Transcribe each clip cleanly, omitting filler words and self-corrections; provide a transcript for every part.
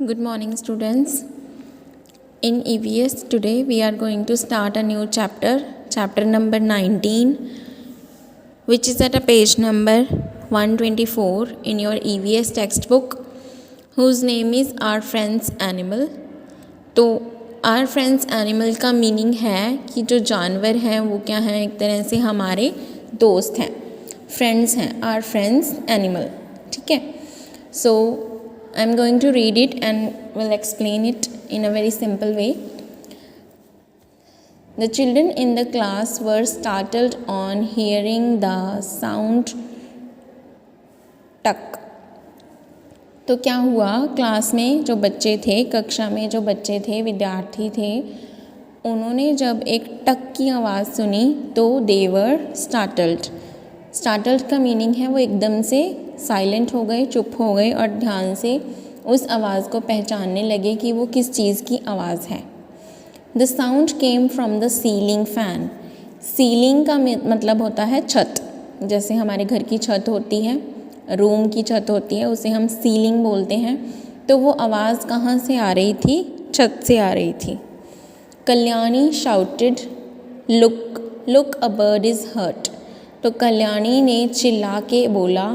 Good morning, students. In EVS today we are going to start a new chapter number 19, which is at a page number 124 in your EVS textbook, whose name is Our Friends Animal. तो Our Friends Animal का meaning है कि जो जानवर हैं वो क्या हैं, एक तरह से हमारे दोस्त हैं, फ्रेंड्स हैं, Our Friends Animal. ठीक है. So I'm going to read it and will explain it in a very simple way. The children in the class were startled on hearing the sound tuck. तो क्या हुआ, class में जो बच्चे थे, कक्षा में जो बच्चे थे, विद्यार्थी थे, उन्होंने जब एक टक की आवाज़ सुनी तो they were startled. स्टार्टल्ड का मीनिंग है वो एकदम से साइलेंट हो गए, चुप हो गए और ध्यान से उस आवाज़ को पहचानने लगे कि वो किस चीज़ की आवाज़ है. The sound came from the ceiling fan. Ceiling का मतलब होता है छत. जैसे हमारे घर की छत होती है, रूम की छत होती है, उसे हम सीलिंग बोलते हैं. तो वो आवाज़ कहाँ से आ रही थी? छत से आ रही थी. Kalyani shouted, look a bird is hurt. तो कल्याणी ने चिल्ला के बोला,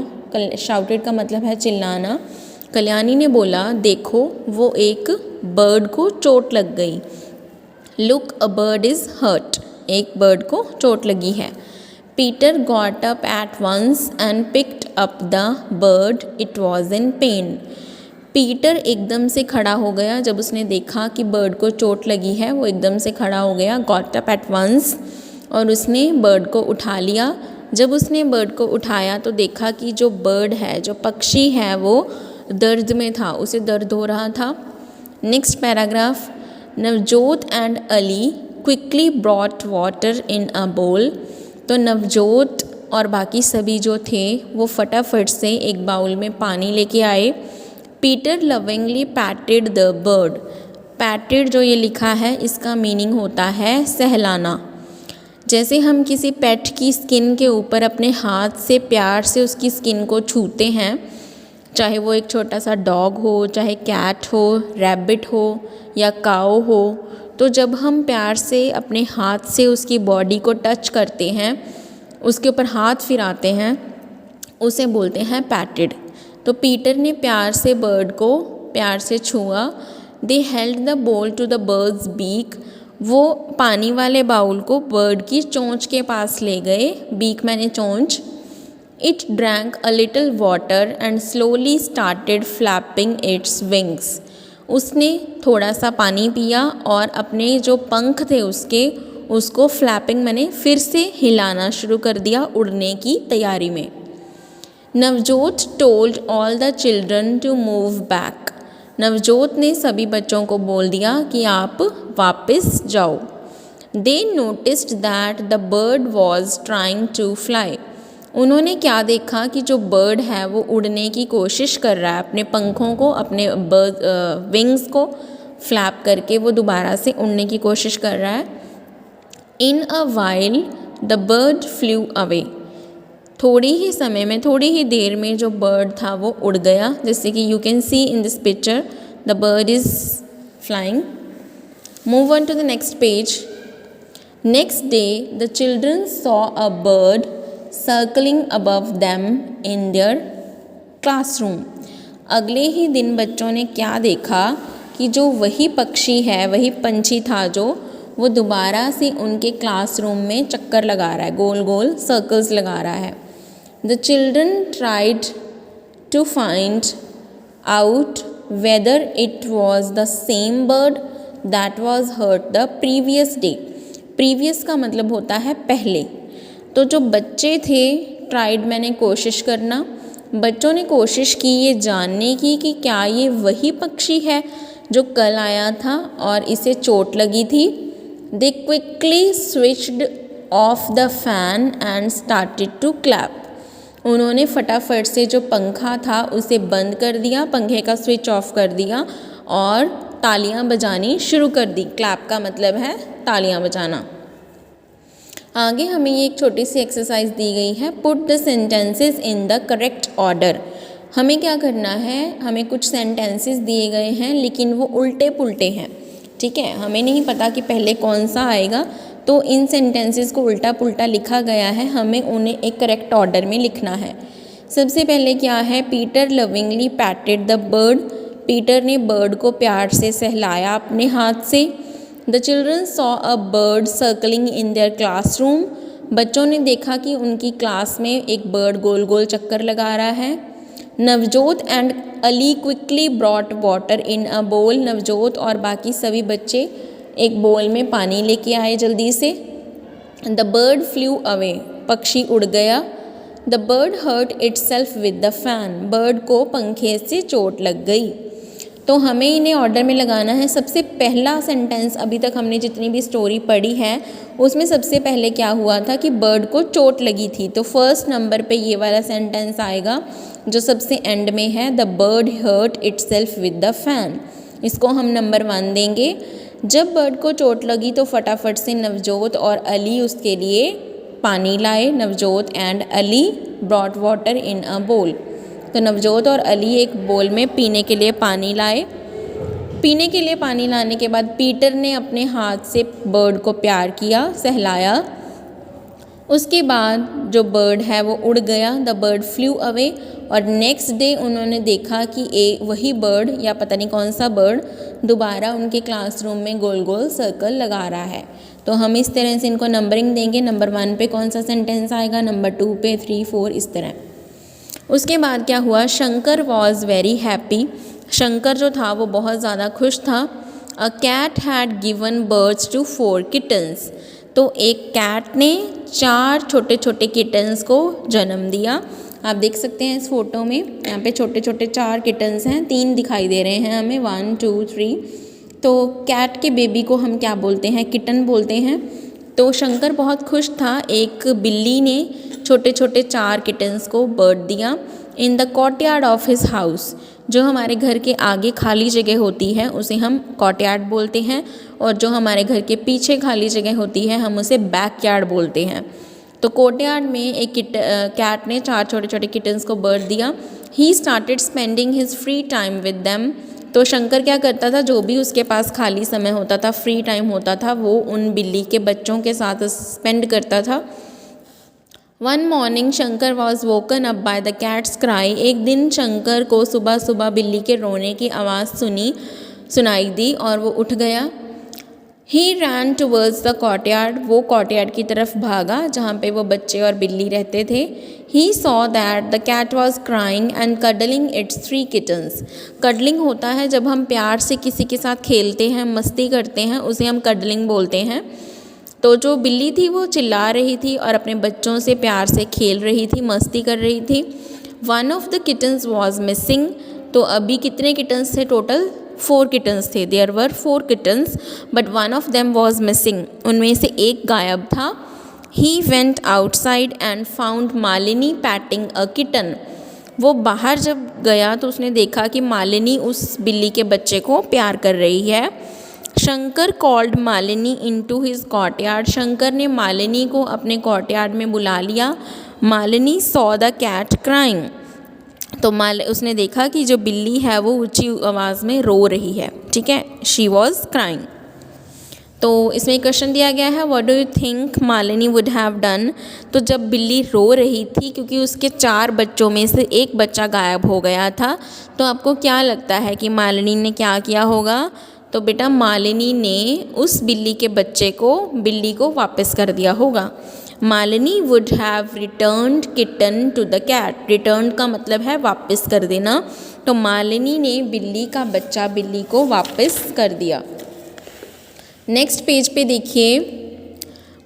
शाउटेड का मतलब है चिल्लाना. कल्याणी ने बोला, देखो वो एक बर्ड को चोट लग गई. Look a bird is hurt, एक बर्ड को चोट लगी है. Peter got up at once and picked up the bird, it was in pain. Peter एकदम से खड़ा हो गया जब उसने देखा कि बर्ड को चोट लगी है. वो एकदम से खड़ा हो गया, गॉट अप एट वंस, और उसने बर्ड को उठा लिया. जब उसने बर्ड को उठाया तो देखा कि जो बर्ड है, जो पक्षी है, वो दर्द में था, उसे दर्द हो रहा था. Next paragraph. Navjot and Ali quickly brought water in a bowl. तो नवजोत और बाकी सभी जो थे वो फटाफट से एक बाउल में पानी लेके आए. Peter lovingly पैटेड the bird. पैटेड जो ये लिखा है इसका मीनिंग होता है सहलाना. जैसे हम किसी पेट की स्किन के ऊपर अपने हाथ से प्यार से उसकी स्किन को छूते हैं, चाहे वो एक छोटा सा डॉग हो, चाहे कैट हो, रैबिट हो या काऊ हो, तो जब हम प्यार से अपने हाथ से उसकी बॉडी को टच करते हैं, उसके ऊपर हाथ फिराते हैं, उसे बोलते हैं पैटेड. तो पीटर ने प्यार से बर्ड को प्यार से छुआ. दे हेल्ड द बोल टू द बर्ड्स बीक. वो पानी वाले बाउल को बर्ड की चोंच के पास ले गए. बीक मैंने चोंच. It drank a little water and slowly started flapping its wings. उसने थोड़ा सा पानी पिया और अपने जो पंख थे उसको फ्लैपिंग मैंने फिर से हिलाना शुरू कर दिया, उड़ने की तैयारी में. Navjot told all the children to move back. Navjot ने सभी बच्चों को बोल दिया कि आप वापस जाओ. They noticed that the bird was trying to fly. उन्होंने क्या देखा कि जो बर्ड है वो उड़ने की कोशिश कर रहा है, अपने पंखों को, अपने विंग्स को फ्लैप करके वो दोबारा से उड़ने की कोशिश कर रहा है. In a while the bird flew away. थोड़ी ही समय में, थोड़ी ही देर में जो बर्ड था वो उड़ गया. जैसे कि you can see in this picture the bird is flying. Move on to the next page. Next day the children saw a bird circling above them in their classroom. अगले ही दिन बच्चों ने क्या देखा कि जो वही पक्षी है, वही पंछी था जो वो दोबारा से उनके क्लासरूम में चक्कर लगा रहा है, गोल गोल सर्कल्स लगा रहा है. The children tried to find out whether it was the same bird that was hurt the previous day. Previous का मतलब होता है पहले. तो जो बच्चे थे, ट्राइड मैंने कोशिश करना, बच्चों ने कोशिश की ये जानने की कि क्या ये वही पक्षी है जो कल आया था और इसे चोट लगी थी. They quickly switched off the fan and started to clap. उन्होंने फटाफट से जो पंखा था उसे बंद कर दिया, पंखे का स्विच ऑफ कर दिया और तालियां बजानी शुरू कर दी. क्लैप का मतलब है तालियां बजाना. आगे हमें ये एक छोटी सी एक्सरसाइज दी गई है. Put the sentences in the correct order. हमें क्या करना है, हमें कुछ सेंटेंसेस दिए गए हैं लेकिन वो उल्टे पुल्टे हैं, ठीक है। हमें नहीं पता कि पहले कौन सा आएगा, तो इन सेंटेंसेस को उल्टा पुल्टा लिखा गया है, हमें उन्हें एक करेक्ट ऑर्डर में लिखना है। सबसे पहले क्या है, Peter lovingly पैटेड the bird, Peter ने बर्ड को प्यार से सहलाया अपने हाथ से। The children saw a bird circling in their classroom, बच्चों ने देखा कि उनकी क्लास में एक बर्ड गोल गोल चक्कर लगा रहा है। Navjot and Ali quickly brought water in a bowl, Navjot और बाकी सभी बच्चे एक बोल में पानी लेके आए जल्दी से। द बर्ड फ्लू अवे, पक्षी उड़ गया। The bird hurt itself with the fan, bird को पंखे से चोट लग गई। तो हमें इन्हें ऑर्डर में लगाना है। सबसे पहला सेंटेंस, अभी तक हमने जितनी भी स्टोरी पढ़ी है उसमें सबसे पहले क्या हुआ था कि बर्ड को चोट लगी थी, तो फर्स्ट नंबर पे ये वाला सेंटेंस आएगा जो सबसे एंड में है, the bird hurt itself with the fan, इसको हम नंबर 1 देंगे। जब बर्ड को चोट लगी तो फटाफट से नवजोत और अली उसके लिए पानी लाए। Navjot and Ali brought water in a bowl, तो नवजोत और अली एक बोल में पीने के लिए पानी लाए। पीने के लिए पानी लाने के बाद पीटर ने अपने हाथ से बर्ड को प्यार किया, सहलाया। उसके बाद जो बर्ड है वो उड़ गया, द बर्ड फ्लू अवे, और नेक्स्ट डे उन्होंने देखा कि वही बर्ड या पता नहीं कौन सा बर्ड दोबारा उनके क्लासरूम में गोल गोल सर्कल लगा रहा है। तो हम इस तरह से इनको नंबरिंग देंगे, नंबर 1 पे कौन सा सेंटेंस आएगा, नंबर 2 पे, 3, 4 इस तरह। उसके बाद क्या हुआ, Shankar was very happy, Shankar जो था वो बहुत ज़्यादा खुश था। A cat had given birth to 4 kittens, तो एक कैट ने 4 छोटे छोटे किटन्स को जन्म दिया। आप देख सकते हैं इस फोटो में, यहाँ पे छोटे छोटे 4 किटन्स हैं, 3 दिखाई दे रहे हैं हमें, 1 2 3। तो कैट के बेबी को हम क्या बोलते हैं, किटन बोलते हैं। तो शंकर बहुत खुश था, एक बिल्ली ने छोटे छोटे 4 किटन्स को बर्थ दिया। In the courtyard of his house, जो हमारे घर के आगे खाली जगह होती है उसे हम कॉर्टयार्ड बोलते हैं, और जो हमारे घर के पीछे खाली जगह होती है हम उसे बैकयार्ड बोलते हैं। तो कोर्टयार्ड में एक कैट ने 4 छोटे छोटे किटन्स को बर्थ दिया। He started spending his free time with them, तो शंकर क्या करता था, जो भी उसके पास खाली समय होता था, फ्री टाइम होता था, वो उन बिल्ली के बच्चों के साथ स्पेंड करता था। One morning Shankar was woken up by the cats cry, एक दिन शंकर को सुबह सुबह बिल्ली के रोने की आवाज़ सुनाई दी और वो उठ गया। ही रैन टूवर्ड्स द कॉर्टयार्ड, वो कॉर्टयार्ड की तरफ भागा जहाँ पे वो बच्चे और बिल्ली रहते थे। He saw that the cat was crying and cuddling its 3 kittens, cuddling होता है जब हम प्यार से किसी के साथ खेलते हैं, मस्ती करते हैं, उसे हम कडलिंग बोलते हैं। तो जो बिल्ली थी वो चिल्ला रही थी और अपने बच्चों से प्यार से खेल रही थी, मस्ती कर रही थी। One of the kittens was missing, तो अभी कितने किटन्स थे टोटल, 4 किटन्स थे। There were 4 kittens but one of them was missing, उनमें से एक गायब था। He went outside and found Malini patting a kitten, वो बाहर जब गया तो उसने देखा कि मालिनी उस बिल्ली के बच्चे को प्यार कर रही है। Shankar called Malini into his courtyard, Shankar ने मालिनी को अपने कॉर्टयार्ड में बुला लिया। Malini saw the cat crying, तो उसने देखा कि जो बिल्ली है वो ऊंची आवाज़ में रो रही है, ठीक है, शी वॉज क्राइंग। तो इसमें एक क्वेश्चन दिया गया है, what do you think Malini would have done, तो जब बिल्ली रो रही थी क्योंकि उसके 4 बच्चों में से एक बच्चा गायब हो गया था, तो आपको क्या लगता है कि मालिनी ने क्या किया होगा, तो बेटा मालिनी ने उस बिल्ली के बच्चे को, बिल्ली को वापस कर दिया होगा। Malini would have returned kitten to the cat, return का मतलब है वापस कर देना, तो मालिनी ने बिल्ली का बच्चा बिल्ली को वापस कर दिया। नेक्स्ट पेज पे देखिए,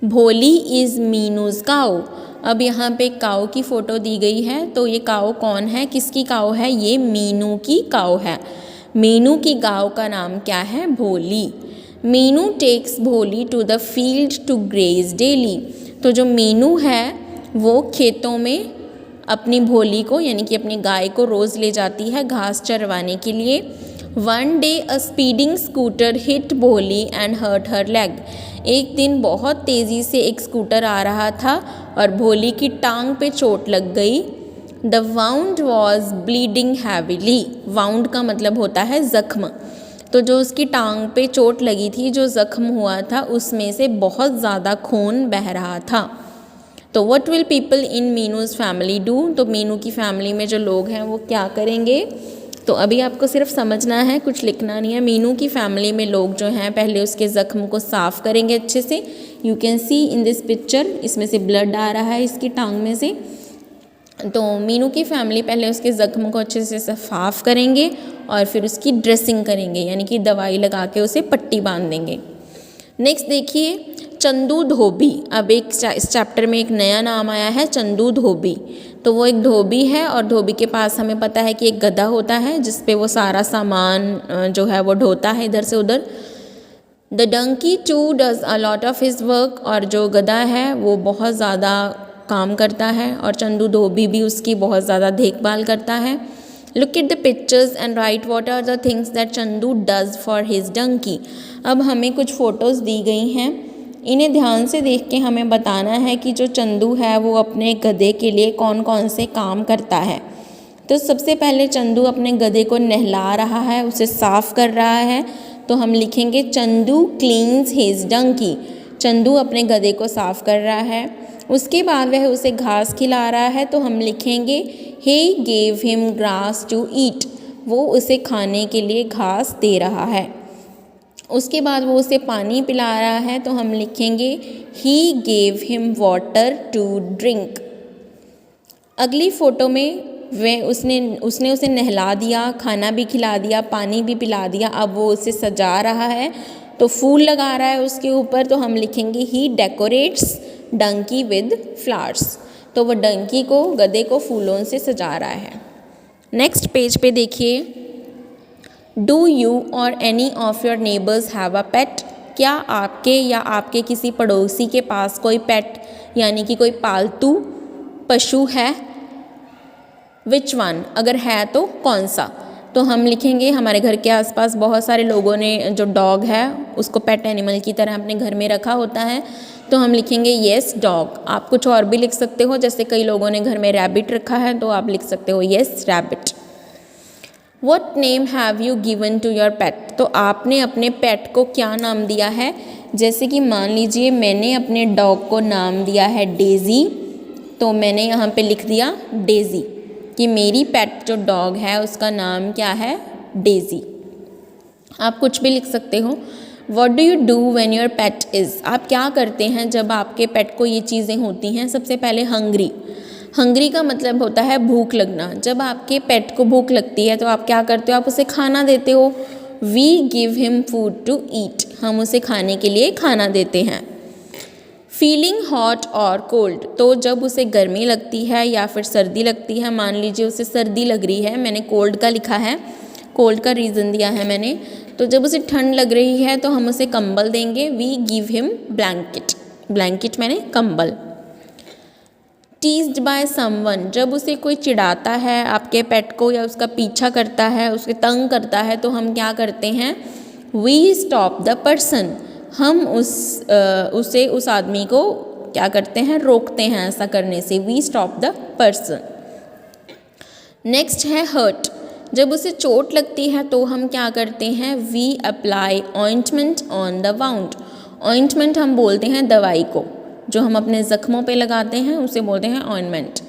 भोली इज़ मीनूज़ काऊ, अब यहाँ पे काऊ की फ़ोटो दी गई है, तो ये काऊ कौन है, किसकी काऊ है, ये मीनू की काऊ है। मीनू की गाय का नाम क्या है, Bholi. Meenu takes Bholi to the field to graze daily, तो जो मीनू है वो खेतों में अपनी भोली को यानी कि अपनी गाय को रोज़ ले जाती है घास चरवाने के लिए। वन डे अ स्पीडिंग स्कूटर हिट भोली एंड हर्ट हर लेग, एक दिन बहुत तेज़ी से एक स्कूटर आ रहा था और भोली की टांग पे चोट लग गई। The wound was bleeding heavily. Wound का मतलब होता है ज़ख्म। तो जो उसकी टांग पे चोट लगी थी, जो ज़ख्म हुआ था, उसमें से बहुत ज़्यादा खून बह रहा था। तो what will people in Meenu's family do. तो मीनू की फैमिली में जो लोग हैं वो क्या करेंगे। तो अभी आपको सिर्फ समझना है, कुछ लिखना नहीं है। मीनू की फैमिली में लोग जो हैं पहले उसके ज़ख्म को साफ़ करेंगे अच्छे से। You can see in this picture, इसमें से ब्लड आ रहा है इसकी टांग में से। तो मीनू की फैमिली पहले उसके ज़ख्म को अच्छे से साफ़ करेंगे और फिर उसकी ड्रेसिंग करेंगे, यानी कि दवाई लगा के उसे पट्टी बांध देंगे। नेक्स्ट देखिए, चंदू धोबी। अब इस चैप्टर में एक नया नाम आया है, चंदू धोबी। तो वो एक धोबी है और धोबी के पास हमें पता है कि एक गधा होता है जिस पे वो सारा सामान जो है वो ढोता है इधर से उधर। The donkey too does a lot of his work. और जो गधा है वो बहुत ज़्यादा काम करता है और चंदू धोबी भी उसकी बहुत ज़्यादा देखभाल करता है। Look at the pictures and write what are the things that Chandu does for his donkey. अब हमें कुछ फ़ोटोज़ दी गई हैं, इन्हें ध्यान से देख के हमें बताना है कि जो चंदू है वो अपने गधे के लिए कौन कौन से काम करता है। तो सबसे पहले चंदू अपने गधे को नहला रहा है, उसे साफ़ कर रहा है। तो हम लिखेंगे चंदू क्लीन्स हिज डंकी। चंदू अपने गधे को साफ़ कर रहा है। उसके बाद वह उसे घास खिला रहा है। तो हम लिखेंगे he gave him grass to eat. वो उसे खाने के लिए घास दे रहा है। उसके बाद वो उसे पानी पिला रहा है। तो हम लिखेंगे he gave him water to drink. अगली फ़ोटो में उसने उसे नहला दिया, खाना भी खिला दिया, पानी भी पिला दिया। अब वो उसे सजा रहा है, तो फूल लगा रहा है उसके ऊपर। तो हम लिखेंगे ही डेकोरेट्स डंकी विद फ्लावर्स। तो वो डंकी को, गधे को फूलों से सजा रहा है। नेक्स्ट पेज पे देखिए, do you or any of your neighbours have a pet. क्या आपके या आपके किसी पड़ोसी के पास कोई पेट यानी कि कोई पालतू पशु है। विच वन, अगर है तो कौन सा। तो हम लिखेंगे हमारे घर के आसपास बहुत सारे लोगों ने जो डॉग है उसको पेट एनिमल की तरह अपने घर में रखा होता है। तो हम लिखेंगे येस डॉग। आप कुछ और भी लिख सकते हो, जैसे कई लोगों ने घर में रैबिट रखा है तो आप लिख सकते हो yes rabbit. What name have you given to your pet. तो आपने अपने पेट को क्या नाम दिया है। जैसे कि मान लीजिए मैंने अपने डॉग को नाम दिया है डेज़ी। तो मैंने यहाँ पे लिख दिया डेज़ी कि मेरी पेट जो डॉग है उसका नाम क्या है, डेज़ी। आप कुछ भी लिख सकते हो। What do you do when your pet is। आप क्या करते हैं जब आपके पेट को ये चीज़ें होती हैं। सबसे पहले हंग्री। हंग्री का मतलब होता है भूख लगना। जब आपके पेट को भूख लगती है तो आप क्या करते हो, आप उसे खाना देते हो। We give him food to eat. हम उसे खाने के लिए खाना देते हैं। फीलिंग हॉट और कोल्ड। तो जब उसे गर्मी लगती है या फिर सर्दी लगती है, मान लीजिए उसे सर्दी लग रही है, मैंने कोल्ड का लिखा है, कोल्ड का रीज़न दिया है मैंने। तो जब उसे ठंड लग रही है तो हम उसे कंबल देंगे। We give him blanket. Blanket मैंने कंबल। Teased by someone. जब उसे कोई चिढ़ाता है आपके पेट को या उसका पीछा करता है, उसे तंग करता है, तो हम क्या करते हैं, वी स्टॉप द पर्सन। हम उस आदमी को क्या करते हैं, रोकते हैं ऐसा करने से। We stop the person. Next है हर्ट। जब उसे चोट लगती है तो हम क्या करते हैं, we apply ointment on the wound. Ointment हम बोलते हैं दवाई को, जो हम अपने ज़ख्मों पे लगाते हैं उसे बोलते हैं ऑइंटमेंट।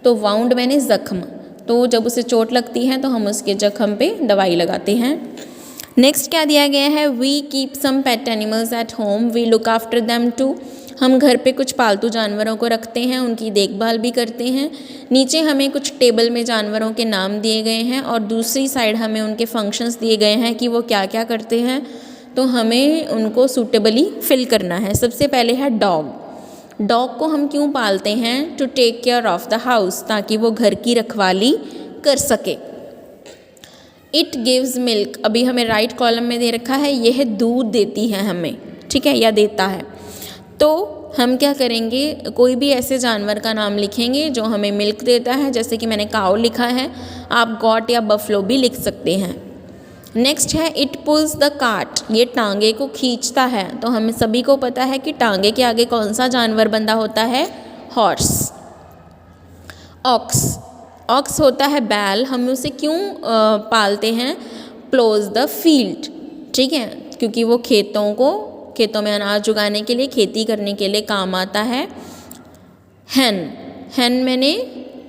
तो वाउंड मैंने ज़ख्म। तो जब उसे चोट लगती है तो हम उसके जख्म पे दवाई लगाते हैं। नेक्स्ट क्या दिया गया है, we keep some pet animals at home, we look after them too. हम घर पे कुछ पालतू जानवरों को रखते हैं, उनकी देखभाल भी करते हैं। नीचे हमें कुछ टेबल में जानवरों के नाम दिए गए हैं और दूसरी साइड हमें उनके फंक्शंस दिए गए हैं कि वो क्या क्या करते हैं। तो हमें उनको सूटेबली फिल करना है। सबसे पहले है डॉग। डॉग को हम क्यों पालते हैं, to take care of the house, ताकि वो घर की रखवाली कर सके। It gives milk. अभी हमें राइट कॉलम में दे रखा है, यह दूध देती है हमें, ठीक है, या देता है। तो हम क्या करेंगे, कोई भी ऐसे जानवर का नाम लिखेंगे जो हमें मिल्क देता है। जैसे कि मैंने काऊ लिखा है, आप गॉट या बफलो भी लिख सकते हैं। नेक्स्ट है इट पुल्स द कार्ट। ये टांगे को खींचता है। तो हमें सभी को पता है कि टांगे के आगे कौन सा जानवर बंधा होता है, हॉर्स। ऑक्स। ऑक्स होता है बैल, हम उसे क्यों पालते हैं? प्लोज द फील्ड, ठीक है, क्योंकि वो खेतों में अनाज उगाने के लिए, खेती करने के लिए काम आता है। हैन मैंने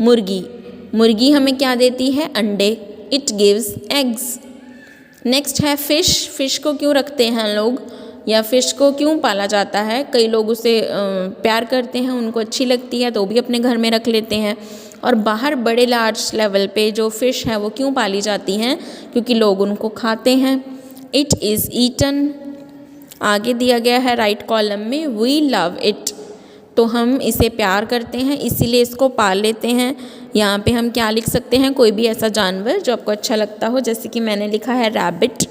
मुर्गी हमें क्या देती है? अंडे, इट गिव्स एग्स। नेक्स्ट है फिश को क्यों रखते हैं लोग, या फिश को क्यों पाला जाता है? कई लोग उसे प्यार करते हैं, उनको अच्छी लगती है तो भी अपने घर में रख लेते हैं। और बाहर बड़े लार्ज लेवल पे जो फ़िश है वो क्यों पाली जाती हैं? क्योंकि लोग उनको खाते हैं। इट इज़ ईटन, आगे दिया गया है राइट कॉलम में, वी लव इट, तो हम इसे प्यार करते हैं इसीलिए इसको पाल लेते हैं। यहाँ पे हम क्या लिख सकते हैं? कोई भी ऐसा जानवर जो आपको अच्छा लगता हो, जैसे कि मैंने लिखा है रैबिट।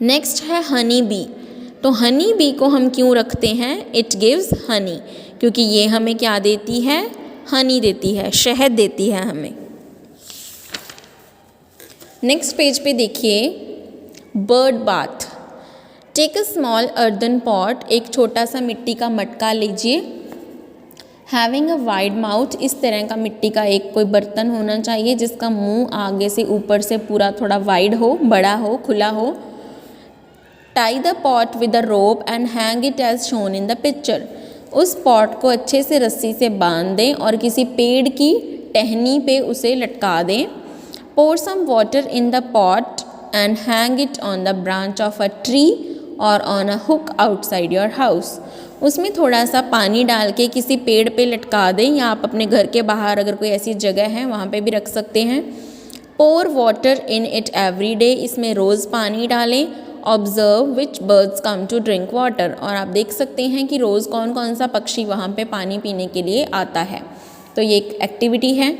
नेक्स्ट है हनी बी, तो हनी बी को हम क्यों रखते हैं? इट गिव्स हनी, क्योंकि ये हमें क्या देती है? हनी देती है, शहद देती है हमें। नेक्स्ट पेज पे देखिए, bird bath. Take a small earthen pot, एक छोटा सा मिट्टी का मटका लीजिए। हैविंग अ वाइड माउथ, इस तरह का मिट्टी का एक कोई बर्तन होना चाहिए जिसका मुंह आगे से ऊपर से पूरा थोड़ा वाइड हो, बड़ा हो, खुला हो। Tie the pot with a rope and hang it as shown in the picture, उस पॉट को अच्छे से रस्सी से बांध दें और किसी पेड़ की टहनी पे उसे लटका दें। Pour some water in the pot and hang it on the branch of a tree or on a hook outside your house, उसमें थोड़ा सा पानी डाल के किसी पेड़ पे लटका दें, या आप अपने घर के बाहर अगर कोई ऐसी जगह है वहाँ पे भी रख सकते हैं। Pour water in it every day, इसमें रोज़ पानी डालें। Observe which birds come to drink water, और आप देख सकते हैं कि रोज़ कौन कौन सा पक्षी वहाँ पे पानी पीने के लिए आता है, तो ये एक एक्टिविटी है।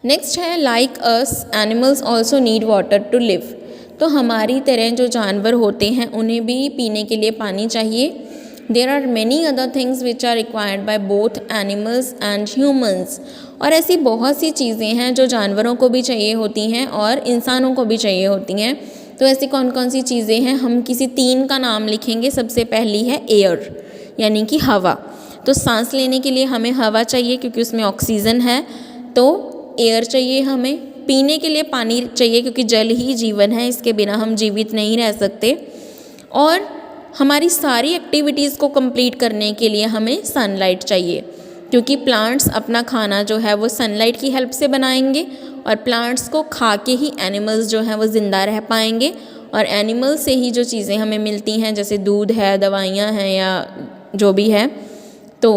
नेक्स्ट है like us animals also need water to live, तो हमारी तरह जो जानवर होते हैं उन्हें भी पीने के लिए पानी चाहिए। There are many other things which are required by both animals and humans, और ऐसी बहुत सी चीज़ें हैं जो जानवरों को भी चाहिए होती हैं और इंसानों को भी चाहिए होती हैं। तो ऐसी कौन कौन सी चीज़ें हैं? हम किसी 3 का नाम लिखेंगे। सबसे पहली है एयर, यानी कि हवा, तो सांस लेने के लिए हमें हवा चाहिए क्योंकि उसमें ऑक्सीजन है, तो एयर चाहिए हमें। पीने के लिए पानी चाहिए क्योंकि जल ही जीवन है, इसके बिना हम जीवित नहीं रह सकते। और हमारी सारी एक्टिविटीज़ को कंप्लीट करने के लिए हमें सनलाइट चाहिए, क्योंकि प्लांट्स अपना खाना जो है वो सनलाइट की हेल्प से बनाएंगे, और प्लांट्स को खा के ही एनिमल्स जो हैं वो ज़िंदा रह पाएंगे। और एनिमल्स से ही जो चीज़ें हमें मिलती हैं, जैसे दूध है, दवाइयाँ हैं, या जो भी है, तो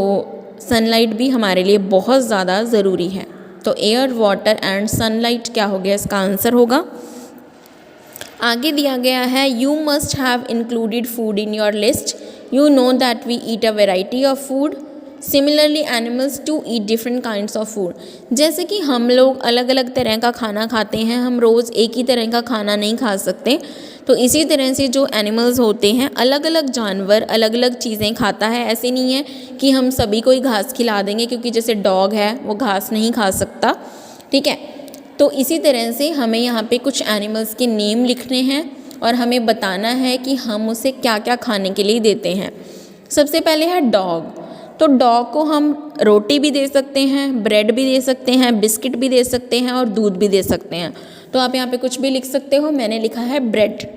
सनलाइट भी हमारे लिए बहुत ज़्यादा ज़रूरी है। तो एयर, वाटर एंड सनलाइट क्या हो गया? इसका आंसर होगा। आगे दिया गया है, you must have included food in your list, you know that we eat a variety of food, similarly animals too eat different kinds of food, जैसे कि हम लोग अलग अलग तरह का खाना खाते हैं, हम रोज़ एक ही तरह का खाना नहीं खा सकते, तो इसी तरह से जो एनिमल्स होते हैं, अलग अलग जानवर अलग अलग चीज़ें खाता है। ऐसे नहीं है कि हम सभी को ही घास खिला देंगे, क्योंकि जैसे डॉग है वो घास नहीं खा सकता, ठीक है। तो इसी तरह से हमें यहाँ पे कुछ एनिमल्स के नेम लिखने हैं और हमें बताना है कि हम उसे क्या क्या खाने के लिए देते हैं। सबसे पहले है डॉग, तो डॉग को हम रोटी भी दे सकते हैं, ब्रेड भी दे सकते हैं, बिस्किट भी दे सकते हैं और दूध भी दे सकते हैं, तो आप यहाँ पे कुछ भी लिख सकते हो, मैंने लिखा है ब्रेड।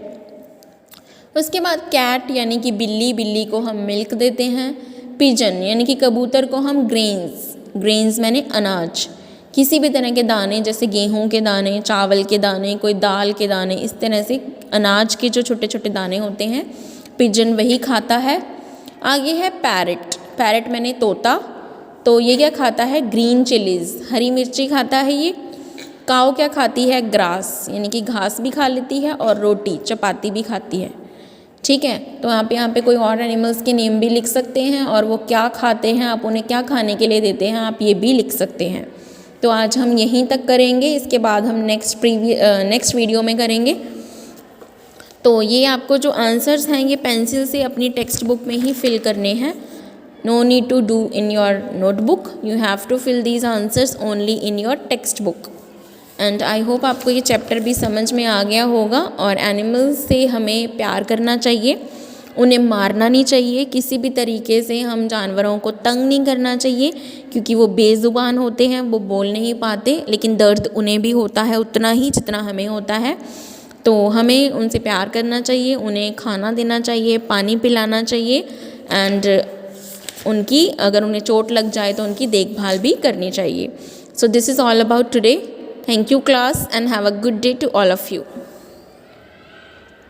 उसके बाद कैट यानी कि बिल्ली को हम मिल्क देते हैं। पिजन यानी कि कबूतर को हम ग्रेन्स मैंने अनाज, किसी भी तरह के दाने, जैसे गेहूं के दाने, चावल के दाने, कोई दाल के दाने, इस तरह से अनाज के जो छोटे छोटे दाने होते हैं, पिजन वही खाता है। आगे है पैरट मैंने तोता, तो ये क्या खाता है? ग्रीन चिलीज़, हरी मिर्ची खाता है ये। काऊ क्या खाती है? ग्रास, यानी कि घास भी खा लेती है और रोटी चपाती भी खाती है, ठीक है। तो आप यहाँ पे कोई और एनिमल्स के नेम भी लिख सकते हैं और वो क्या खाते हैं, आप उन्हें क्या खाने के लिए देते हैं, आप ये भी लिख सकते हैं। तो आज हम यहीं तक करेंगे, इसके बाद हम नेक्स्ट वीडियो में करेंगे। तो ये आपको जो आंसर्स हैं ये पेंसिल से अपनी टेक्स्ट बुक में ही फिल करने हैं। No need to do in your notebook, you have to fill these answers only in your textbook. And I hope आपको ये चैप्टर भी समझ में आ गया होगा, और एनिमल्स से हमें प्यार करना चाहिए उन्हें मारना नहीं चाहिए, किसी भी तरीके से हम जानवरों को तंग नहीं करना चाहिए, क्योंकि वो बेज़ुबान होते हैं, वो बोल नहीं पाते, लेकिन दर्द उन्हें भी होता है उतना ही जितना हमें होता है। तो हमें उनसे प्यार करना चाहिए, उन्हें खाना देना चाहिए, पानी पिलाना चाहिए, एंड उनकी अगर उन्हें चोट लग जाए तो उनकी देखभाल भी करनी चाहिए। So this is all about today. Thank you class and have a good day to all of you.